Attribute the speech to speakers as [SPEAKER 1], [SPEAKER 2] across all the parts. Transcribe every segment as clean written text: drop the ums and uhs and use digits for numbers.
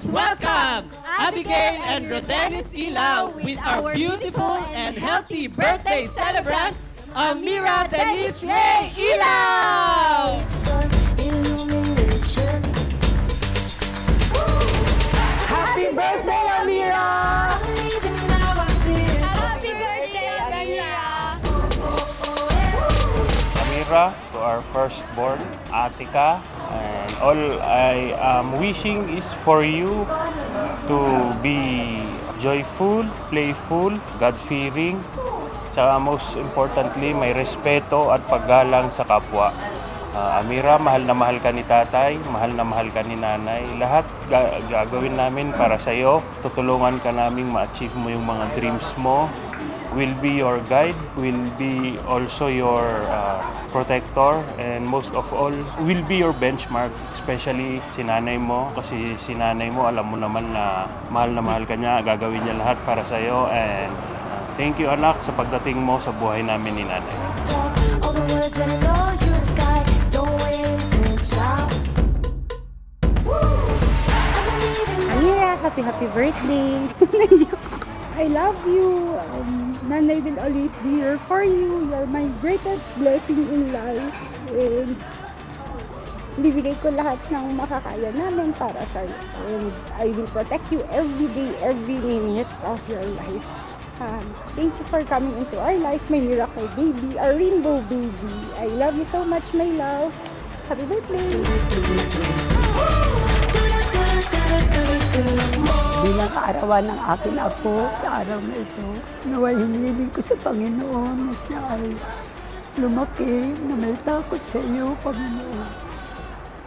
[SPEAKER 1] Let's welcome Abigail and Rodelis Ilaw with our beautiful and healthy birthday celebrant, Amira Denise Ray Ilaw!
[SPEAKER 2] Sun illumination.
[SPEAKER 1] Happy birthday, Amira!
[SPEAKER 2] Even now I see it.
[SPEAKER 3] Happy birthday, Amira!
[SPEAKER 4] Amira, to our firstborn, Atika, and all I am wishing is for you to be joyful, playful, God-fearing, tsaka most importantly, may respeto at paggalang sa kapwa. Amira, mahal na mahal ka ni tatay, mahal na mahal ka ni nanay. Lahat gagawin namin para sa'yo. Tutulungan ka naming ma-achieve mo yung mga dreams mo. Will be your guide, will be also your protector, and most of all, will be your benchmark, especially si nanay mo. Kasi si nanay mo, alam mo naman na mahal ka niya, gagawin niya lahat para sa'yo. And thank you, anak, sa pagdating mo sa buhay namin ni nanay.
[SPEAKER 2] Talk all the words that I know you got. Don't wait, don't stop.
[SPEAKER 5] Amira, happy birthday. I love you. Nanay will always be here for you. You're my greatest blessing in life. And bibigay ko lahat ng makakaya namin para sa'yo. And I will protect you every day, every minute of your life. Thank you for coming into our life, my miracle baby, our rainbow baby. I love you so much, my love. Happy birthday!
[SPEAKER 6] Bilang kaarawan ng aking apo sa araw na ito, naway hinihiling ko sa Panginoon na siya ay lumaki na may takot sa iyo, Panginoon.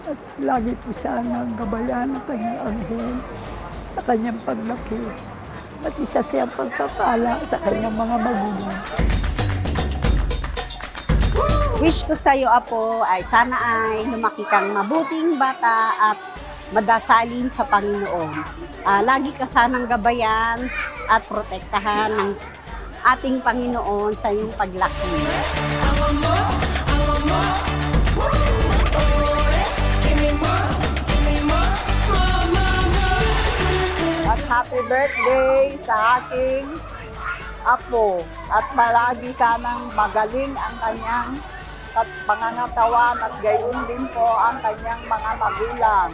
[SPEAKER 6] At lagi po sana gabayan ng kanyang anghel sa kanyang paglaki. At isa siyang pagpapala sa kanyang mga magulang.
[SPEAKER 7] Wish ko sa iyo, Apo, ay sana ay lumaki kang mabuting bata at madasalin sa Panginoon. Lagi ka sanang gabayan at protektahan ng ating Panginoon sa iyong paglaki.
[SPEAKER 6] At happy birthday sa aking apo. At palagi sanang magaling ang kanyang pangangatawan at gayon din po ang kanyang mga magulang.